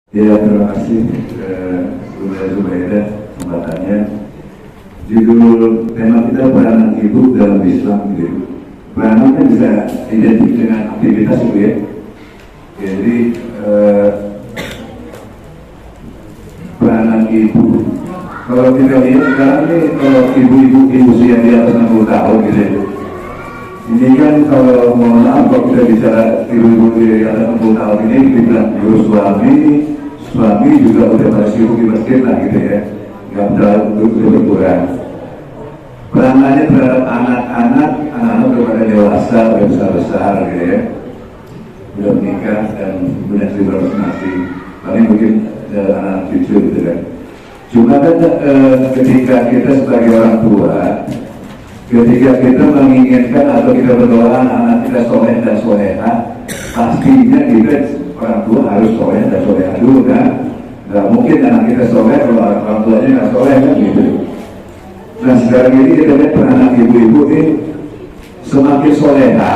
Ya, terima kasih Bunda Zubaida kesempatannya. Judul tema kita peranan ibu dalam Islam gitu. Peranan kan bisa identik dengan aktivitas itu ya. Jadi peranan ibu. Kalau kita lihat sekarang ini kalau ibu-ibu usia di atas 60 tahun gitu ya. Ini kan kalau mohon maaf kalau kita bicara ibu-ibu di atas 60 tahun ini dibilang suami juga udah pada sibuk di masjid lah gitu ya, nggak terlalu berkurang. Peranannya terhadap anak-anak kepada dewasa, udah besar-besar gitu ya, udah menikah dan punya kehidupan masing-masing. Paling mungkin anak cucu gitu kan. Cuma kan ketika kita sebagai orang tua, ketika kita menginginkan atau kita berdoa anak kita soleh dan soleha, pastinya kita orang tua harus soleh dan soleha dulu kan. Nggak mungkin anak kita soleh kalau orang tuanya nggak soleh kan gitu. Nah sekarang ini kita lihat peranan ibu-ibu ini semakin soleha,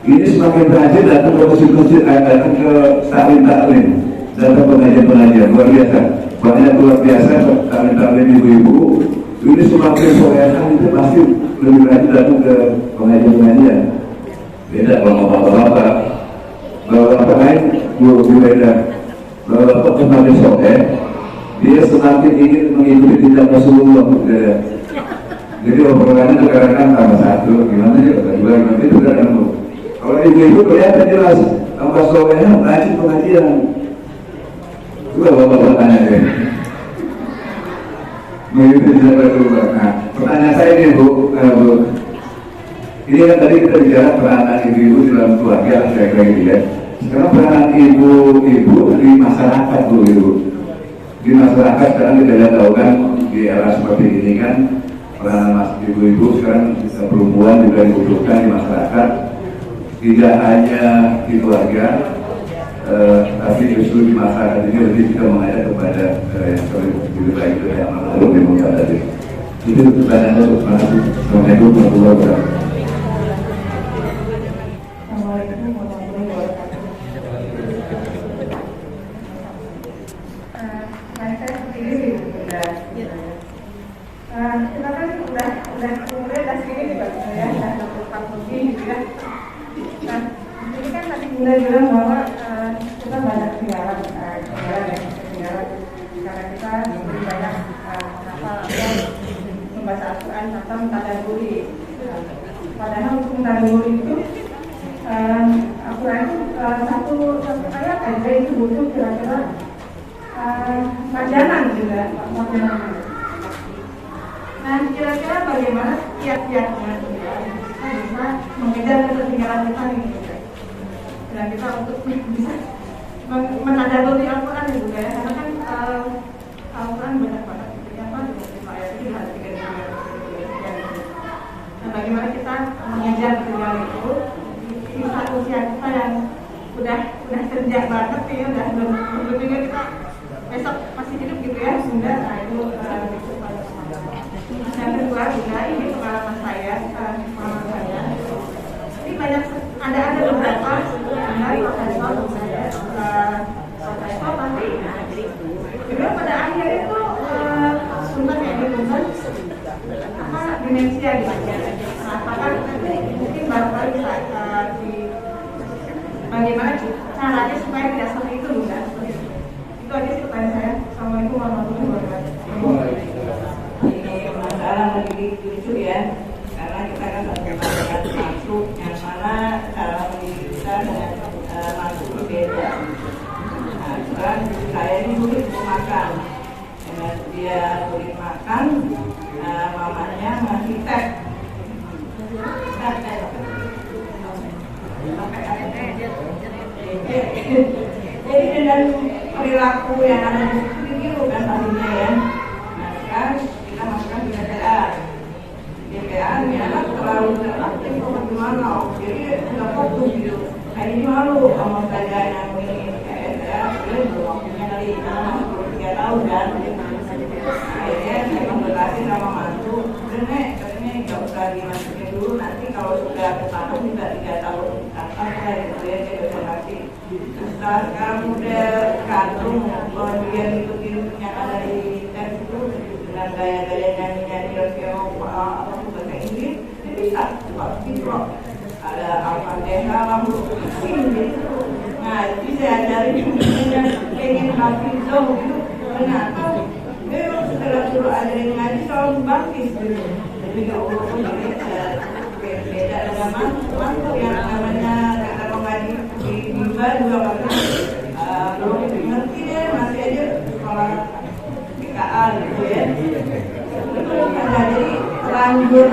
ini semakin rajin datang ke masjid-masjid, datang ke taklim, datang ke pengajian-pengajian luar biasa. Banyak luar biasa taklim ibu-ibu. Ini semakin soleha itu pasti lebih rajin datang ke pengajian-pengajian. Beda kalau bapak-bapak. Bapak lain lebih beda. Bapak semakin soleh, dia semakin ingin mengikuti tindak Rasulullah. Jadi obrolannya sekarang kan tambah satu, gimana sih kata dua, nanti itu kan. Kalau ibu-ibu kelihatan jelas, tambah solehnya rajin pengajian. Coba bapak tanya deh. Mengikuti tindak Rasulullah. Nah, pertanyaan saya ini Bu, ini kan tadi kita bicara peranan ibu-ibu di dalam keluarga, kira-kira gitu ya. Sekarang peranan ibu-ibu di masyarakat Bu. Di masyarakat sekarang kita lihat tahu kan di era seperti ini kan peranan ibu-ibu sekarang perempuan juga dibutuhkan di masyarakat, tidak hanya di keluarga, tapi justru di masyarakat ini lebih kita mengajak kepada yang lebih baik itu yang lebih mulia tadi. Itu pertanyaannya. Terima kasih. Assalamualaikum warahmatullahi wabarakatuh. Kita kan udah umurnya dari sini juga ya, udah 64 lebih gitu ya. Nah, ini kan tadi Bunda bilang bahwa kita banyak ketinggalan karena kita lebih banyak membaca Al-Quran atau mentadaburi. Padahal untuk mentadaburi itu Al-Quran itu satu ayat aja itu butuh kira-kira majanan juga, majanan. Nah, kira-kira bagaimana kiat-kiatnya kita bisa mengejar ketertinggalan kita ini juga. Dan kita untuk bisa menadaburi Al-Quran juga ya, karena kan Al-Quran banyak banget apa ayat itu ada 3. Nah, bagaimana kita mengejar ketertinggalan itu di saat usia kita yang udah kerja banget ya, udah belum juga kita besok masih hidup gitu ya, sehingga nah itu yang kedua juga ini pengalaman saya, ini banyak ada beberapa dari profesor saya tapi juga pada akhirnya itu sumber yang ditemukan demensia gitu. Nah, apakah mungkin barangkali bisa bagaimana caranya supaya tidak seperti itu Bunda? Itu aja sih pertanyaan saya. Assalamualaikum warahmatullahi wabarakatuh. Masalah mendidik lucu ya, karena kita kan bagaimana masuk yang mana cara mendidik kita dengan masuk berbeda. Nah, sekarang saya ini sulit untuk makan, dengan dia sulit makan, mamanya ngasih teh. Jadi dengan perilaku yang ada di situ kan tadinya ya. Nah sekarang kita masukkan di BPA, anak terlalu teraktif bagaimana, jadi nggak fokus gitu. Nah ini malu sama pelajaran yang ini kayak saya, belum waktunya kali, karena 3 tahun kan. Akhirnya saya konsultasi sama mantu, Nek, katanya nggak usah dimasukin dulu, nanti kalau sudah ke tahun juga 3 tahun akan saya gitu ya, saya bisa kasih. sekarang udah kadrung kemudian ikutin yang ada di tes itu dengan gaya-gaya nyanyi-nyanyi yang apa bahasa Inggris dia bisa gitu ada Al-Fatihah gitu. Nah itu saya ajarin pengen hafizah gitu ternyata dia setelah suruh ajarin ngaji selalu bangkit gitu. Jadi nggak urut beda dengan mantu yang namanya kata ngaji di mimbar juga karena belum ngerti deh masih aja sekolah BKA gitu ya. Terus ada jadi terlanjur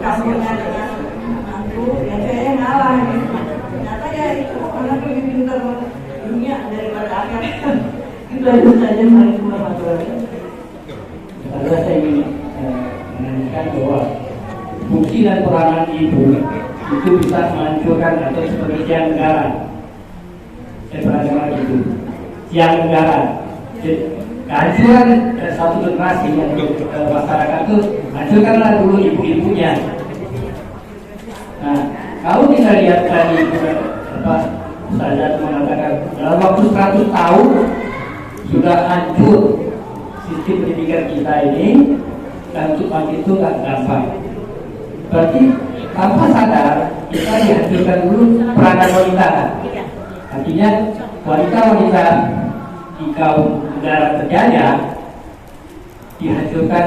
kampungnya dengan mantu yang saya ngalah gitu. Ternyata ya itu anak lebih pintar dunia daripada akhirat. Itu aja saja paling warahmatullahi wabarakatuh. Lalu saya ingin menanyakan bahwa fungsi dan peranan ibu itu bisa menghancurkan atau sebagai tiang negara. Saya pernah dengar itu tiang negara. Kehancuran satu generasi yang masyarakat itu hancurkanlah dulu ibu-ibunya. Nah, kalau kita lihat tadi Ustaz mengatakan dalam waktu 100 tahun sudah hancur sistem pendidikan kita ini, dan untuk bangkit itu nggak gampang. Berarti tanpa sadar kita dihancurkan dulu peranan wanita. Artinya wanita-wanita di kaum negara terjaya dihancurkan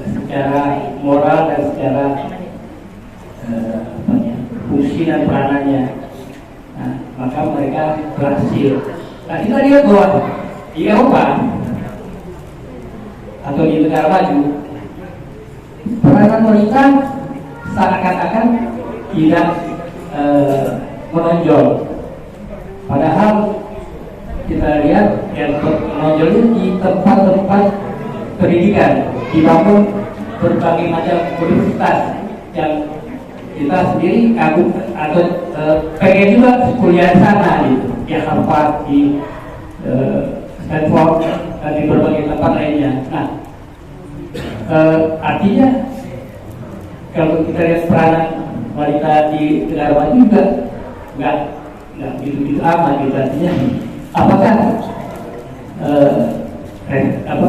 secara moral dan secara fungsi dan peranannya. Nah, maka mereka berhasil. Nah, kita lihat bahwa di Eropa atau di negara maju, peranan wanita seakan-akan tidak menonjol. Padahal kita lihat yang menonjol di tempat-tempat pendidikan, dibangun berbagai macam universitas yang kita sendiri kagum atau pengen juga kuliah di sana di Harvard, di Stanford, dan di berbagai tempat lainnya. Nah, artinya kalau kita lihat peranan wanita di negara maju juga nggak gitu-gitu amat gitu. Artinya apakah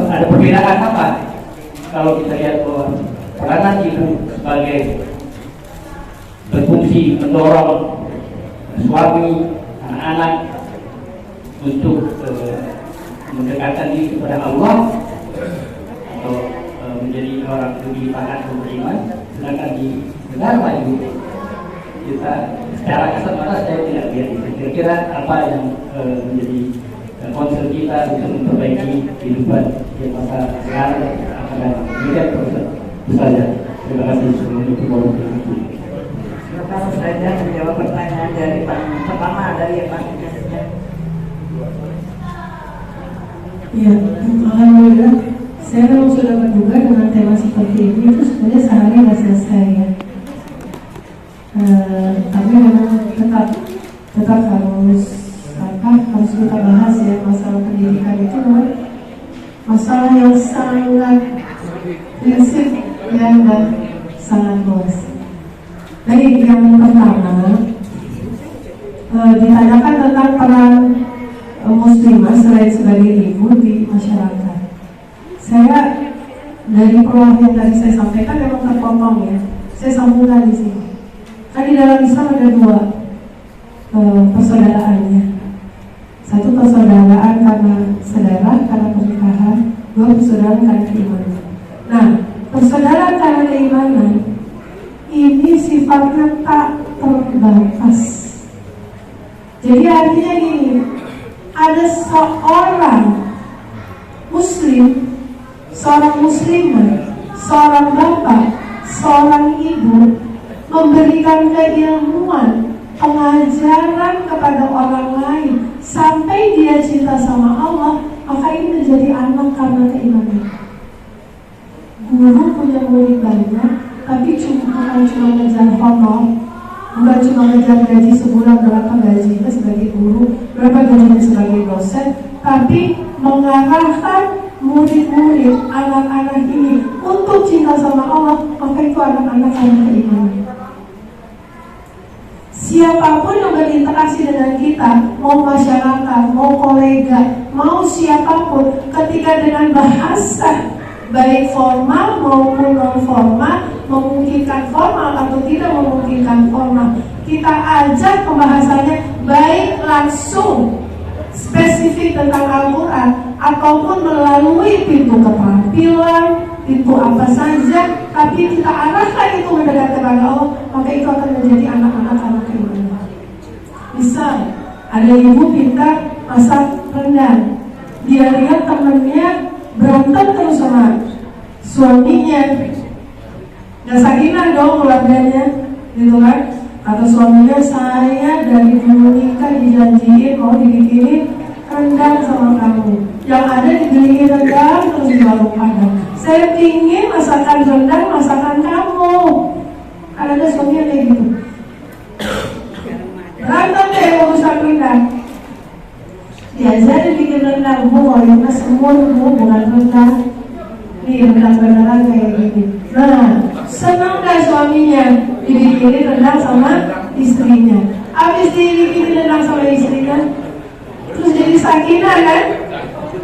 ada perbedaan apa kalau kita lihat bahwa peranan ibu sebagai berfungsi mendorong suami, anak-anak untuk mendekatkan diri kepada Allah atau menjadi orang lebih taat dan beriman, sedangkan di negara maju kita secara kasat mata saya tidak lihat itu. Kira-kira apa yang menjadi concern kita untuk memperbaiki kehidupan di masa sekarang akan datang. Demikian saja. Terima kasih semuanya. Kalau saja menjawab pertanyaan dari pertama dari Pak Kasnya. Ya, alhamdulillah. Saya memang sudah berduga dengan tema seperti ini itu sebenarnya sehari nggak selesai ya. Tapi memang tetap harus kita bahas ya, masalah pendidikan itu memang masalah yang sangat prinsip ya, dan sangat luas. Baik, yang pertama ditanyakan tentang peran muslimah selain sebagai ibu di masyarakat. Saya dari peluang yang tadi saya sampaikan memang terpotong ya. Saya sambungkan di sini. Kan di dalam Islam ada dua persaudaraannya. Satu persaudaraan karena saudara, karena pernikahan. Dua persaudaraan karena keimanan. Nah, persaudaraan karena keimanan ini sifatnya tak terbatas. Jadi artinya gini, ada seorang muslim, seorang muslimah, seorang bapak, seorang ibu memberikan keilmuan, pengajaran kepada orang lain sampai dia cinta sama Allah, maka ini menjadi anak karena keimanan. Guru punya murid banyak, tapi bukan cuma ngejar honor, bukan cuma ngejar gaji sebulan berapa gajinya sebagai guru, berapa gajinya sebagai dosen, tapi mengarahkan murid-murid, anak-anak ini untuk cinta sama Allah, maka itu anak-anak yang beriman. Siapapun yang berinteraksi dengan kita, mau masyarakat, mau kolega, mau siapapun, ketika dengan bahasa baik formal maupun non formal, memungkinkan formal atau tidak memungkinkan formal, kita ajak pembahasannya baik langsung spesifik tentang Al-Quran ataupun melalui pintu keterampilan, pintu apa saja, tapi kita arahkan itu mendekat kepada Allah, maka itu akan menjadi anak-anak keimanan. Misal ada ibu pintar masak rendang, dia lihat temennya berantem terus sama suaminya, nggak sakinah dong keluarganya, gitu kan? Atau suaminya, saya dari dulu nikah dijanjiin mau dibikinin rendang sama kamu, yang ada dibeliin rendang terus di warung Padang. Saya pingin masakan rendang masakan kamu. Ada suaminya kayak gitu. Berantem deh urusan rendang. Diajarin bikin rendang, mau yang semua bukan rendang. Nih rendang beneran kayak gini. Nah, senang gak suaminya dibikinin rendang sama istrinya? Abis dibikinin rendang sama istrinya, terus jadi sakinah kan?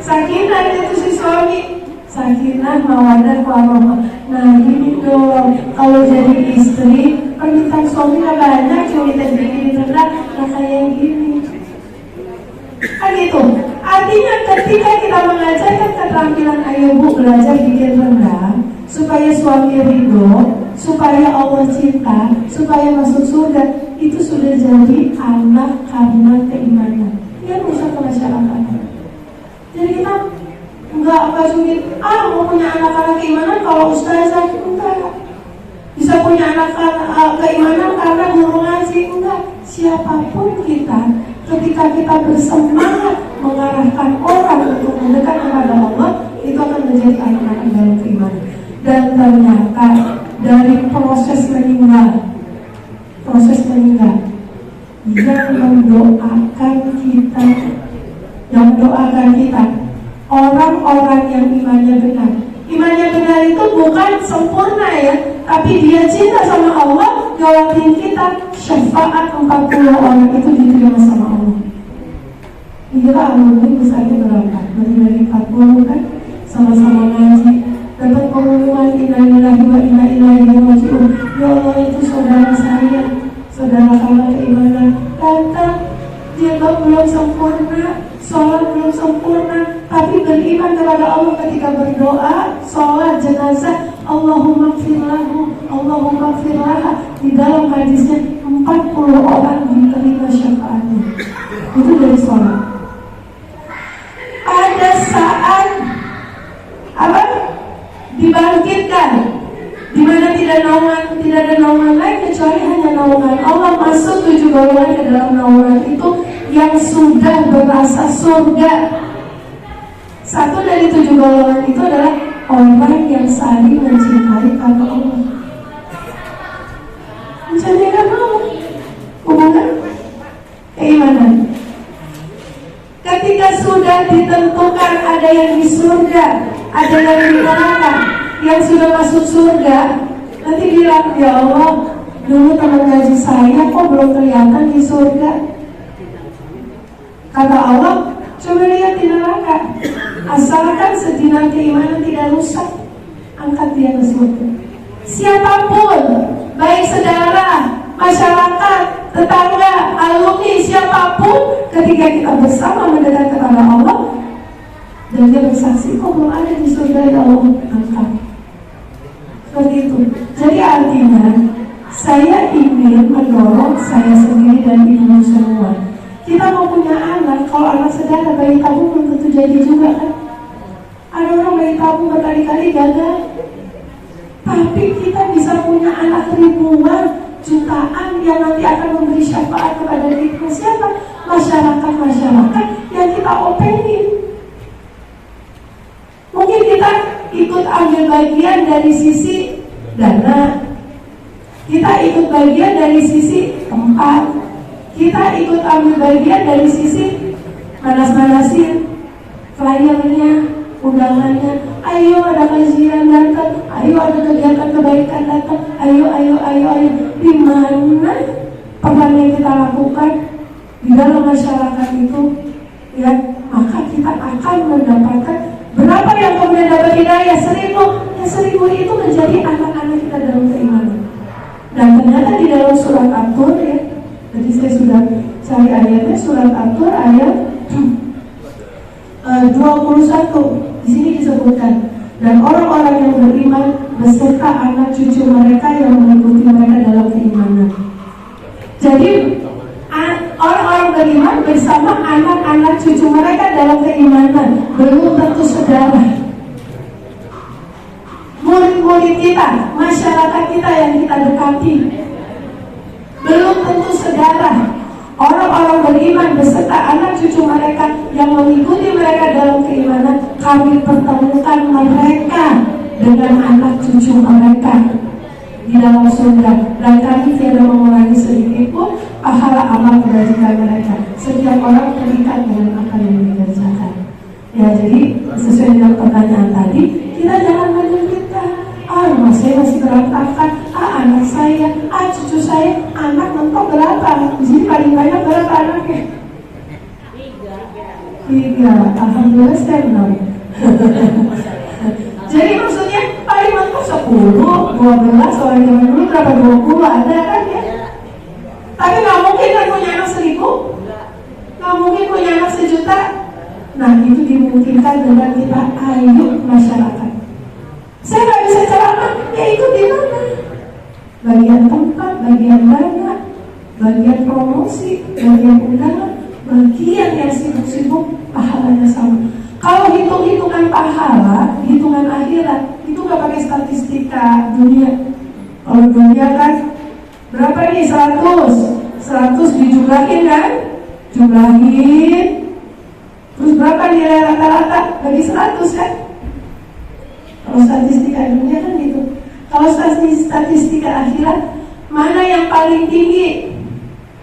Sakinah itu si suami, sakinah mawadah warahmah. Nah gini dong, kalau jadi istri permintaan suami gak banyak, cuma kita bikinin rendang, nah kayak gini kan itu. Artinya ketika kita mengajarkan keterampilan, ayo bu belajar bikin rendang supaya suami ridho, supaya Allah cinta, supaya masuk surga, itu sudah jadi anak karena keimanan. Dia rusak ke masyarakat. Jadi kita enggak cuma mau punya anak karena keimanan kalau ustazah, enggak. Bisa punya anak keimanan karena guru ngaji, enggak. Siapapun kita, ketika kita bersemangat mengarahkan orang untuk mendekat kepada Allah, itu akan menjadi anak-anak dalam keimanan. Dan ternyata dari proses meninggal yang mendoakan kita orang-orang yang imannya benar. Imannya benar itu bukan sempurna ya, tapi dia cinta sama Allah, ngawatin kita syafaat 40 orang itu diterima sama Allah. Kira alumni besarnya berapa? Lebih dari 40 kan? Sama-sama ngaji, dapat pengumuman innalillahi wa inna ilaihi raji'un. Ya Allah, itu saudara saya, saudara kamu keimanan. Kata dia belum sempurna, sholat belum sempurna, tapi beriman kepada Allah ketika berdoa, sholat jenazah, Allahumma gfirlahu, Allahumma gfirlaha. Di dalam hadisnya 40 orang diterima syafaatnya. Itu dari sholat. Ada saat dibangkitkan, di mana tidak ada naungan lain kecuali hanya naungan Allah. Masuk 7 golongan ke dalam naungan itu yang sudah berasa surga. Satu dari 7 golongan itu adalah orang yang saling mencintai karena Allah. Mencintai karena Allah, hubungan keimanan. Ketika sudah ditentukan ada yang di surga, ada yang di neraka, yang sudah masuk surga, nanti bilang, ya Allah, dulu teman ngaji saya kok belum kelihatan di surga. Kata Allah, coba lihat di neraka, asalkan sejenak keimanan tidak rusak, angkat dia ke surga. Siapapun, baik saudara, masyarakat, tetangga, alumni, siapapun, ketika kita bersama mendekat kepada Allah dan dia bersaksi, kok belum ada di surga, ya Allah, angkat. Seperti itu. Jadi artinya saya ingin mendorong saya sendiri dan ibu semua. Kita mau punya anak, kalau anak saudara bayi tabung belum tentu jadi juga kan. Ada orang bayi tabung berkali-kali gagal. Tapi kita bisa punya anak ribuan, jutaan yang nanti akan memberi syafaat kepada kita. Siapa? Masyarakat yang kita openin. Mungkin kita ikut ambil bagian dari sisi dana, kita ikut bagian dari sisi tempat, kita ikut ambil bagian dari sisi manas-manasin flyernya, undangannya. Ayo ada kajian datang, ayo ada kegiatan kebaikan datang, ayo. Di mana peran yang kita lakukan di dalam masyarakat itu, ya, maka kita akan mendapatkan berapa yang kemudian dapat hidayah 1000, ya 1000 itu menjadi anak-anak kita dalam keimanan. Dan ternyata di dalam surat At-Tur, ya, jadi saya sudah cari ayatnya, surat At-Tur ayat 21. Di sini disebutkan, dan orang-orang yang beriman beserta anak cucu mereka yang mengikuti mereka dalam keimanan. Jadi orang-orang beriman bersama anak-anak cucu mereka dalam keimanan, belum tentu saudara. Murid-murid kita, masyarakat kita yang kita dekati, belum tentu saudara. Orang-orang beriman beserta anak cucu mereka yang mengikuti mereka dalam keimanan, kami pertemukan mereka dengan anak cucu mereka di dalam surga, dan kami tidak mengurangi sedikit pun pahala amal kebajikan mereka. Setiap orang terikat dengan apa yang dikerjakan. Ya, jadi sesuai dengan pertanyaan tadi, kita jangan menyulitkan. Rumah saya masih berantakan. Anak saya, cucu saya, anak mentok berapa? Di sini paling banyak berapa anaknya? 3. Alhamdulillah saya 6. Jadi maksudnya paling mentok 10, 12. Orang zaman dulu berapa? 20 ada kan ya? Tapi nggak mungkin kan punya anak 1000, nggak mungkin punya anak 1.000.000. Nah, itu dimungkinkan dengan kita ayo masyarakat. Saya nggak bisa ceramah, ya ikut di mana? Bagian tempat, bagian dana, bagian promosi, bagian undangan, bagian yang sibuk-sibuk, pahalanya sama. Kalau hitung-hitungan pahala, hitungan akhirat, itu nggak pakai statistika dunia. Kalau dunia kan berapa nih? 100 dijumlahin kan? Jumlahin. Terus berapa nilai rata-rata? Bagi 100 kan? Kalau statistika dunia kan gitu. Kalau statistika akhirat, mana yang paling tinggi?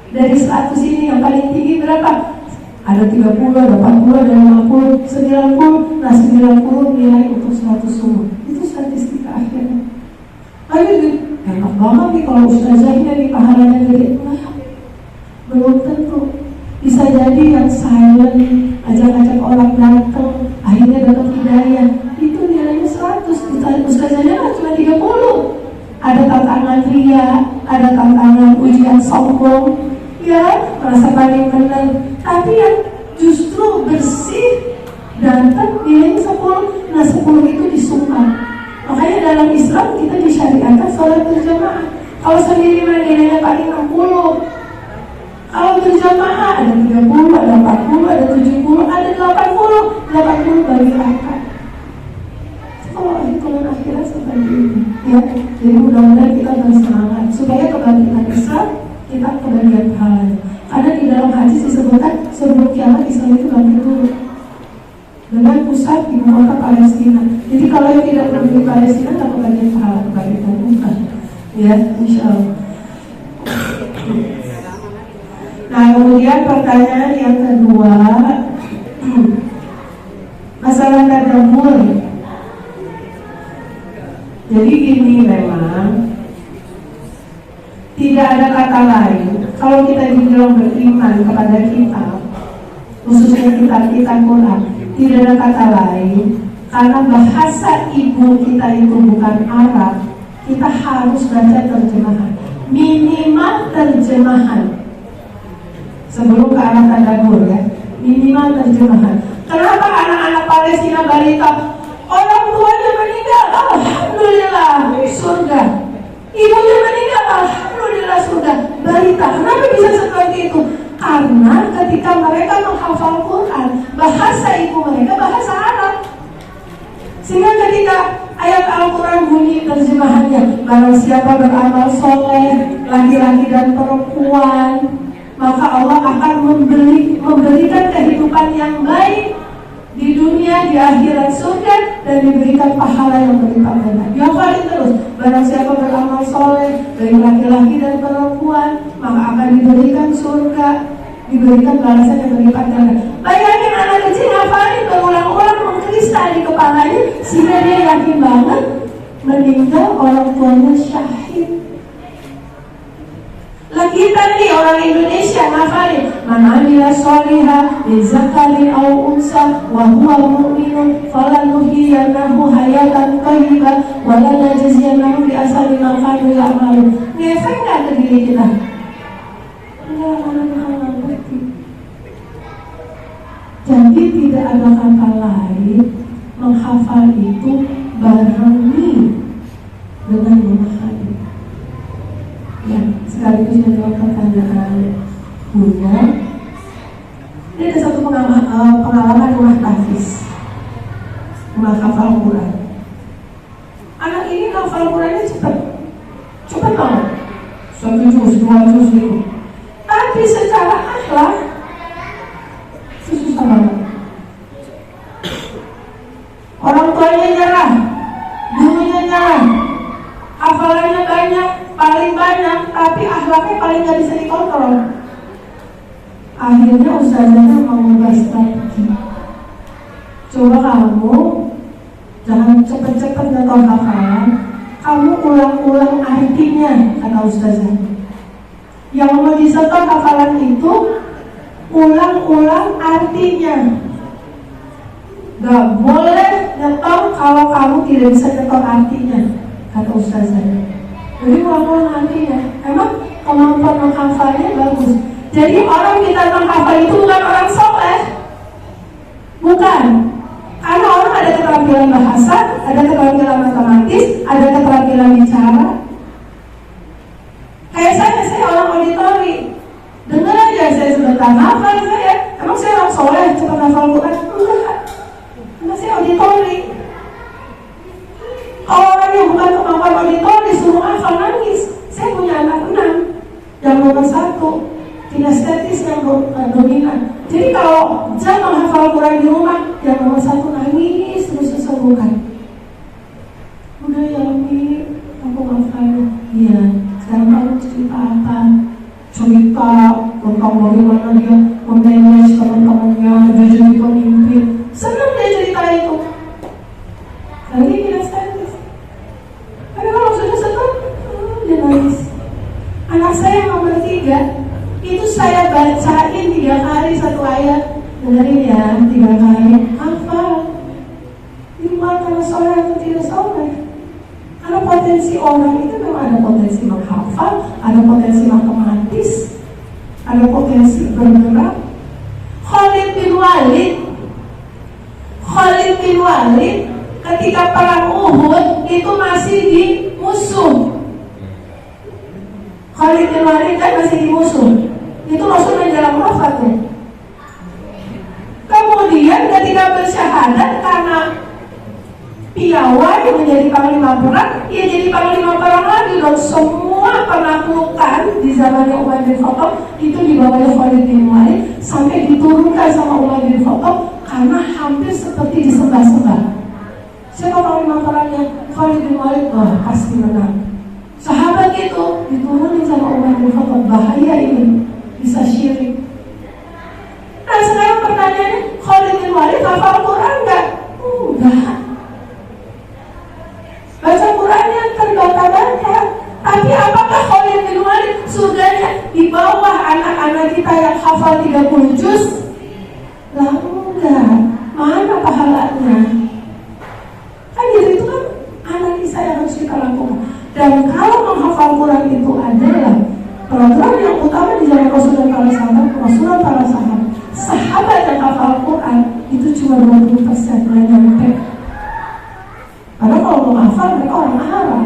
Dari 100 ini yang paling tinggi berapa? Ada 30, 80, ada 50, 90. Nah 90 nilai untuk 100 semua. Itu statistika akhirat. Ayo, enak banget nih kalau ustazahnya nih pahalanya gede. Belum tentu. Bisa jadi yang silent, ajak-ajak orang datang, akhirnya dapat hidayah, itu nilainya 100. Ustazahnya kan cuma 30. Ada tantangan ria, ada tantangan ujian sombong, ya, merasa paling benar. Tapi yang justru bersih datang nilainya 10. Nah 10 itu disumbang. Makanya dalam Islam kita disyariatkan sholat berjamaah. Kalau sendiri nilainya paling 60. Kalau berjamaah ada 30, ada 40, ada 70, ada 80. 80 bagi akad. Kalau hitungan akhirat seperti ini, ya. Jadi mudah-mudahan kita bersemangat supaya kebangkitan Islam kita kebagian pahalanya. Karena di dalam hadis disebutkan sebelum kiamat Islam itu bangkit dulu dengan pusat ibu kota Palestina. Jadi kalau yang tidak berdiri Palestina tak kebagian pahala kebangkitan bukan. Ya, insya Allah. Nah, kemudian pertanyaan yang kedua, masalah tadabbur. Jadi gini, memang tidak ada kata lain kalau kita dibilang beriman kepada kitab, khususnya kitab-kitab Quran, tidak ada kata lain karena bahasa ibu kita itu bukan Arab. Kita harus baca terjemahan, minimal terjemahan sebelum ke arah tadabbur, ya, minimal terjemahan. Kenapa anak-anak Palestina balita orang tuanya meninggal, alhamdulillah surga, ibunya meninggal, alhamdulillah surga, balita? Kenapa bisa seperti itu? Karena ketika mereka menghafal Quran, bahasa ibu mereka bahasa Arab, sehingga ketika ayat Al-Quran bunyi terjemahannya, barang siapa beramal soleh, laki-laki dan perempuan, maka Allah akan memberikan kehidupan yang baik di dunia, di akhirat surga, dan diberikan pahala yang berlipat ganda. Dihafalin terus, barang siapa beramal soleh, baik laki-laki dan perempuan, maka akan diberikan surga, diberikan balasan yang berlipat ganda. Bayangin anak kecil hafalin berulang-ulang, mengkristal di kepalanya, sehingga dia yakin banget meninggal orang tuanya syahid. Lah kita nih orang Indonesia ngafalin man amila sholiha min zakarin aw unsa wa huwa mu'minun falanuhyiyannahu hayatan thayyibah wa lanajziyannahum bi ahsani ma kanu ya'malun. Ngefek nggak ke diri kita? Enggak, mana ngerti. Jadi tidak ada kata lain, menghafal itu barengi dengan memahami. Ya, sekaligus menjawab pertanyaan Bunda. Ini ada satu pengalaman rumah tafis, rumah hafal Quran. Anak ini hafal Qurannya cepat banget, 1 juz, 2 juz gitu. Tapi secara akhlak susah banget. Orang tuanya nyerah, gurunya nyerah, hafalannya banyak, paling banyak, tapi akhlaknya paling gak bisa dikontrol. Akhirnya ustazahnya mengubah strategi. Coba kamu jangan cepet-cepet nyetor hafalan, kamu ulang-ulang artinya, kata ustazah. Yang mau disetor hafalan itu ulang-ulang artinya. Gak boleh nyetor kalau kamu tidak bisa nyetor artinya, kata ustazah. Jadi ulang-ulang artinya. Emang kemampuan menghafalnya bagus. Jadi orang kita menghafal itu bukan orang soleh, bukan. Karena orang ada keterampilan bahasa, ada keterampilan matematis, ada keterampilan bicara. Kayak saya orang auditori. Dengar aja saya sebentar hafal saya. Emang saya orang soleh cepat hafal Quran? Enggak. Karena saya auditori. Kalau orang yang bukan kemampuan auditori suruh hafal nangis. Saya punya anak 6, yang nomor 1 kinestetis yang dominan. Jadi kalau jam menghafal Quran di rumah, yang nomor 1 nangis terus sesungguhkan. Udah ya Umi, aku hafal. Iya, sekarang kamu cerita apa? Cerita tentang bagaimana dia memanage teman-temannya, dia jadi pemimpin. Senang dia cerita itu. Lagi kinestetis. Tapi kalau sudah senang, dia nangis. Anak saya yang nomor 3 itu saya bacain 3 kali 1 ayat. Dengerin ya, 3 kali hafal. Ini bukan karena soleh atau tidak soleh. Karena potensi orang itu memang ada potensi menghafal, ada potensi matematis, ada potensi bergerak. Khalid bin Walid ketika perang Uhud itu masih di musuh. Khalid bin Walid kan masih di musuh. Itu Rasul menjelang wafatnya. Kemudian ketika bersyahadat karena piawai menjadi panglima perang, ia jadi panglima perang lagi dong. Semua penaklukan di zamannya Umar bin Khattab itu dibawa oleh Khalid bin Walid sampai diturunkan sama Umar bin Khattab karena hampir seperti disembah-sembah. Siapa panglima perangnya? Khalid bin Walid. Wah, pasti menang. Sahabat itu diturunin sama Umar bin Khattab, bahaya ini, bisa syirik. Nah sekarang pertanyaannya, Khalid bin Walid hafal Quran enggak? Enggak. Baca Qurannya terbata-bata. Tapi apakah Khalid bin Walid surganya di bawah anak-anak kita yang hafal 30 juz? Lah enggak. Mana pahalanya? Kan itu kan analisa yang harus kita lakukan. Dan kalau menghafal Quran itu adalah program yang utama di zaman Rasul dan para sahabat, sahabat yang hafal Quran itu cuma 20%, nggak nyampe. Padahal kalau mau hafal mereka orang Arab,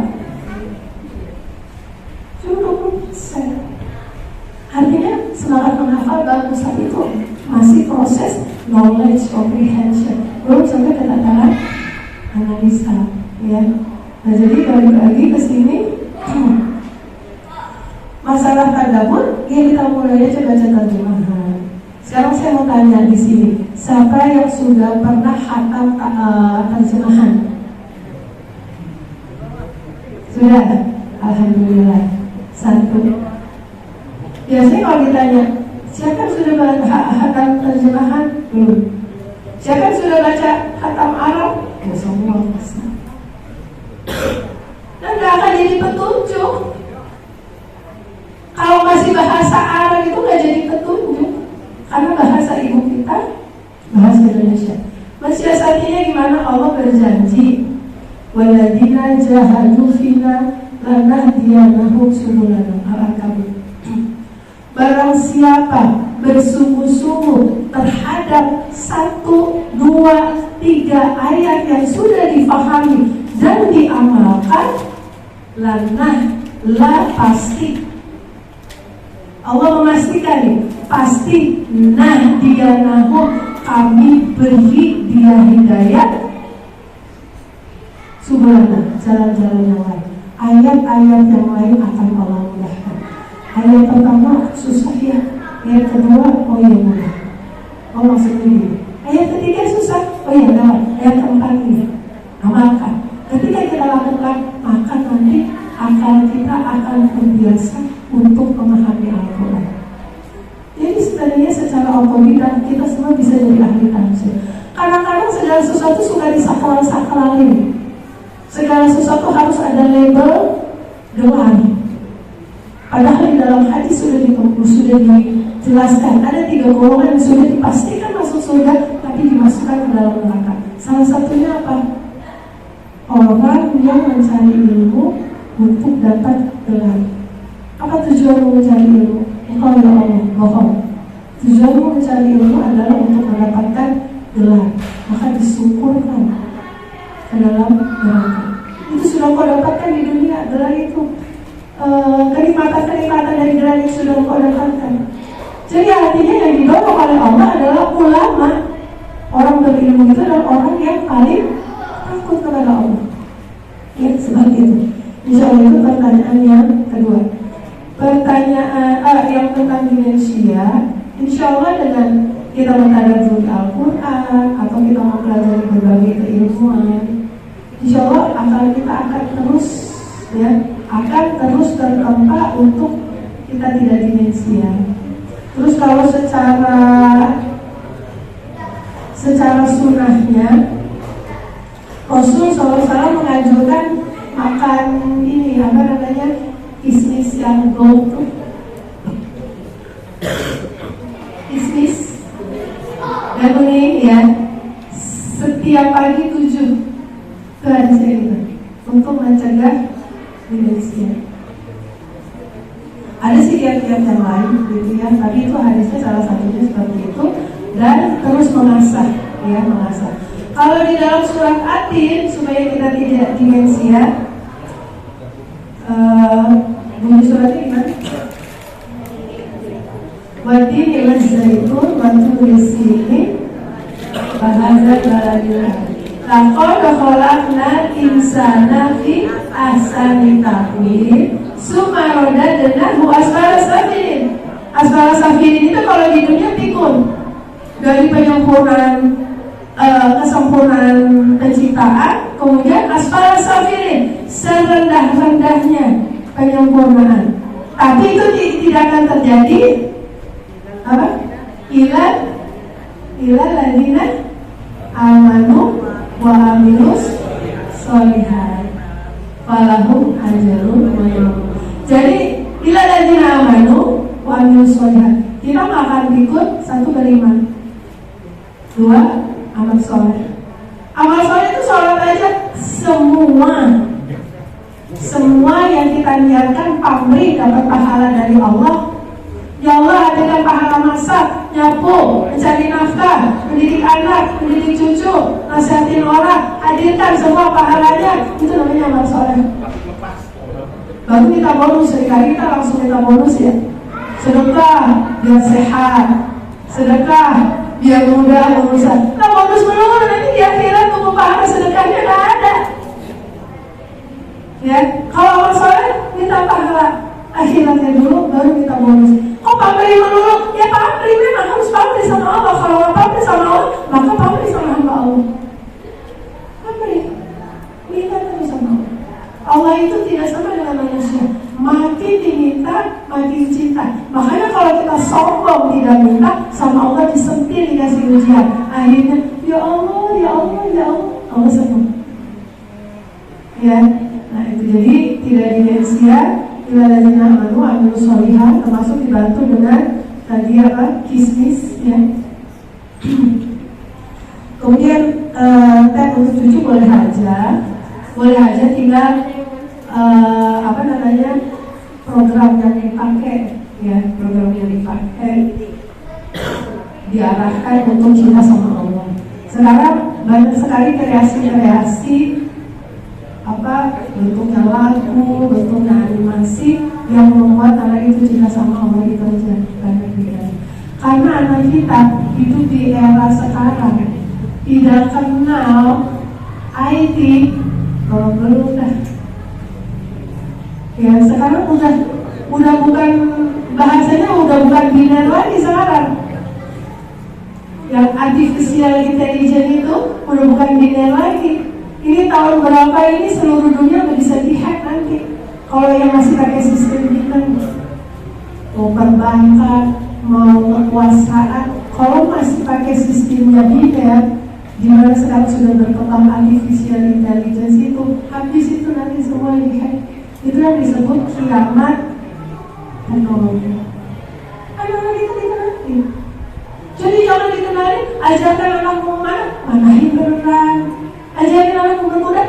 cuma 20%. Artinya semangat menghafal bagus, tapi itu masih proses knowledge comprehension, belum sampai ke tataran analisa, ya. Nah jadi balik lagi ke sini, masalah tadabbur, ya kita mulai aja baca terjemahan. Sekarang saya mau tanya di sini, siapa yang sudah pernah khatam terjemahan? Sudah? Alhamdulillah. 1. Biasanya kalau ditanya, siapa yang sudah khatam terjemahan? Belum. Siapa yang sudah baca khatam Arab? Ya semua pasti. Dan gak akan jadi petunjuk. Kalau masih bahasa Indonesia. Mensiasatinya gimana? Allah berjanji, waladina jahadu fina lanahdiyanahum subulana. Al-Ankabut. Barang siapa bersungguh-sungguh terhadap 1, 2, 3 ayat yang sudah difahami dan diamalkan, pasti Allah memastikan nih, pasti nahdiyanahu, kami beri dia hidayah subulana, jalan-jalan yang lain. Ayat-ayat yang lain akan Allah mudahkan. Ayat pertama susah ya, ayat kedua oh iya mudah. Oh maksudnya ini. Ayat ketiga susah, oh iya lewat. Ayat keempat ini amalkan. Ketika kita lakukan, maka nanti akal kita akan terbiasa untuk memahami Al-Quran. Jadi sebenarnya secara otodidak kita semua bisa jadi ahli tafsir. Kadang-kadang segala sesuatu suka disakral-sakralin. Segala sesuatu harus ada label gelar. Padahal di dalam hadis sudah dijelaskan ada 3 golongan yang sudah dipastikan masuk surga, tapi dimasukkan ke dalam neraka. Salah satunya apa? Orang yang mencari ilmu untuk dapat gelar. Apa tujuanmu mencari ilmu? Engkau ya Allah, bohong. Tujuanmu mencari ilmu adalah untuk mendapatkan gelar, maka disukurkan ke dalam neraka. Itu sudah kau dapatkan di dunia, gelar itu. Kenikmatan-kenikmatan dari gelar yang sudah kau dapatkan. Jadi artinya yang didorong oleh Allah adalah ulama. Orang berilmu itu adalah orang yang paling takut kepada Allah. Ya, seperti itu. Insya Allah itu pertanyaan yang kedua. Pertanyaan yang tentang demensia, insya Allah dengan kita mentadabburi Al-Quran atau kita mempelajari berbagai keilmuan, insya Allah akal kita akan terus tertempa untuk kita tidak demensia. Terus kalau secara sunnahnya, Rasul SAW menganjurkan makan ini kismis yang gold, kismis dan kuning ya, setiap pagi 7 itu hadisnya gitu, untuk mencegah demensia. Ada sih kiat-kiat yang lain gitu ya, tapi itu hadisnya salah satunya seperti itu. Dan terus mengasah. Kalau di dalam surat At-Tin, supaya kita tidak demensia, bunyi suratnya gimana? Watin ila zaitun waturi sini bahasa baladillah. Laqad khalaqnal insana fi ahsani taqwim summa radadnahu asfala safilin. Asfala safilin itu kalau di dunia pikun, dari kesempurnaan penciptaan, kemudian asfala safilin, serendah-rendahnya penyempurnaan. Tapi itu tidak akan terjadi ila ladina amanu wa amilus sholihat falahum ajrun mamnun. Jadi ila ladina amanu wa amilus sholihat, kita nggak akan ikut 1 beriman, 2 amal soleh. Amal soleh itu sholat aja, semua yang kita niatkan pamrih dapat pahala dari Allah. Ya Allah, adakan pahala masak, nyapu, mencari nafkah, mendidik anak, mendidik cucu, nasihatin orang, hadirkan semua pahalanya. Itu namanya amal soleh. Baru kita bonus, sekali kita langsung minta bonus ya. Sedekah biar sehat, sedekah biar mudah urusan. Nah bonus melulu, nanti di akhirat tunggu pahala sedekahnya nggak ada. Ya, kalau amal soleh minta pahala akhiratnya dulu, baru minta bonus. Kok pamrih melulu? Ya pamrih, memang harus pamrih sama Allah. Kalau nggak pamrih sama Allah, maka pamrih sama hamba Allah. Pamrih, minta terus sama Allah. Allah itu tidak sama dengan manusia. Makin diminta, makin cinta. Makanya kalau kita sombong tidak minta, sama Allah disentil, dikasih ujian. Akhirnya, ya Allah, ya Allah, ya Allah, Allah senang. Ya, nah itu jadi tidak demensia. Iladina amanu amilus sholihat, termasuk dibantu dengan tadi kismis ya. Kemudian tab untuk cucu boleh aja tinggal program yang dipakai, ya, program yang dipakai diarahkan untuk cinta sama Allah. Sekarang banyak sekali kreasi-kreasi bentuknya lagu, bentuknya animasi yang membuat anak itu cinta sama Allah itu aja banyak sekali. Karena anak kita hidup di era sekarang tidak kenal IT, belum dah. Ya sekarang udah bukan bahasanya udah bukan biner lagi sekarang. Yang artificial intelligence itu udah bukan biner lagi. Ini tahun berapa ini seluruh dunia udah bisa dihack nanti. Kalau yang masih pakai sistem biner, mau perbankan, mau kekuasaan, kalau masih pakai sistemnya biner, di mana sekarang sudah berkembang artificial intelligence itu, habis itu nanti semua dihack. Itu yang disebut kiamat teknologi. Anak-anak kita dikenali. Jadi jangan dikenali, ajarkan anakmu manahin beneran. Ajarin anakmu berkuda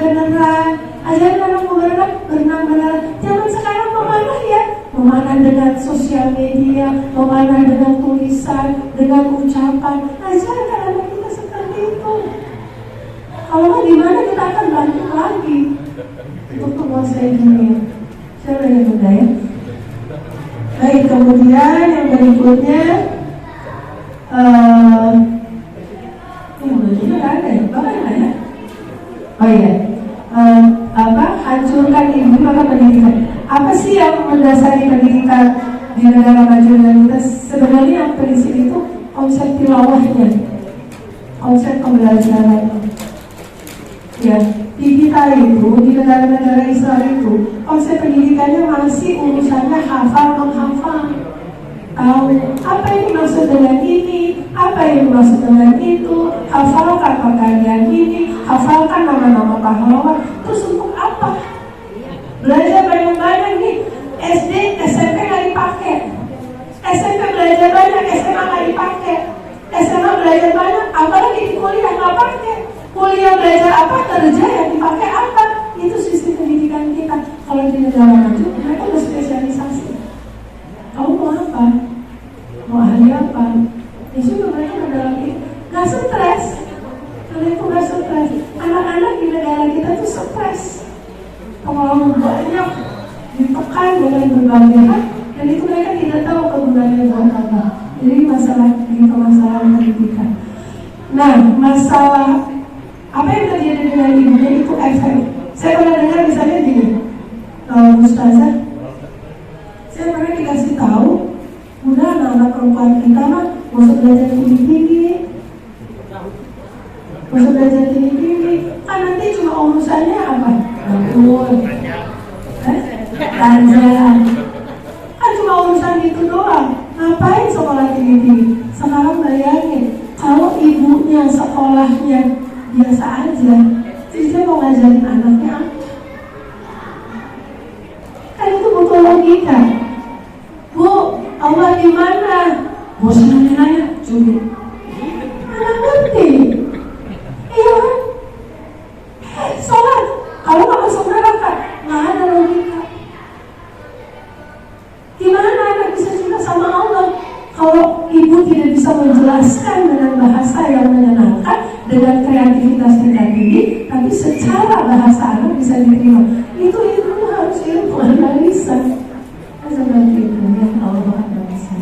beneran. Ajarin anakmu berenang beneran. Zaman sekarang memanah ya, memanah dengan sosial media, memanah dengan tulisan, dengan ucapan. Ajarkan anak kita seperti itu. Kalau nggak gimana kita akan balik lagi untuk menguasai dunia. Siapa yang muda ya? Baik, kemudian yang berikutnya yang berikutnya ada ya? Bagaimana ya? Oh iya, hancurkan ibu maka pendidikan. Apa sih yang mendasari pendidikan di negara maju dan kita? Sebenarnya prinsip itu konsep tilawahnya, konsep pembelajaran. Ya, di kita itu, di negara-negara Islam itu, konsep pendidikannya masih urusannya hafal menghafal. Tahu apa yang dimaksud dengan ini, apa yang dimaksud dengan itu, hafalkan perkalian ini, hafalkan nama-nama pahlawan. Terus untuk apa? Belajar banyak-banyak nih. SD, SMP nggak dipakai. SMP belajar banyak, SMA nggak dipakai. SMA belajar banyak, apalagi di kuliah nggak pakai. Kuliah belajar apa, kerja yang dipakai apa? Itu sistem pendidikan kita. Kalau di negara maju, mereka berspesialisasi. Kamu mau apa? Mau ahli apa? Itu mereka mendalami. Gak stres. Karena itu gak stres. Anak-anak di negara kita tuh stres. Terlalu banyak ditekan dengan berbagai hal, dan itu mereka tidak tahu kegunaannya buat apa. Jadi masalah pendidikan. Nah, masalah apa yang terjadi dengan ibunya itu efek. Saya pernah dengar misalnya gini, Ustazah, saya pernah dikasih tahu, udah anak-anak perempuan kita mah masuk belajar tinggi-tinggi, kan nanti cuma urusannya apa? Dandan, kan cuma urusan itu doang. Ngapain sekolah tinggi-tinggi? Sekarang bayangin, kalau ibunya sekolahnya biasa aja, terus dia mau ngajarin anaknya apa? Kan itu butuh logika. Bu, Allah di mana? Bosnya nanya, curi. Anak ngerti. Iya kan? Sholat. Kalau nggak masuk neraka, nggak ada logika. Gimana anak bisa cinta sama Allah kalau ibu tidak bisa menjelaskan dengan bahasa yang menyenangkan, dengan kreativitas tingkat tinggi, tapi secara bahasa anak bisa diterima? Itu harus ilmu analisa. Seperti itu yang Allah akan bisa.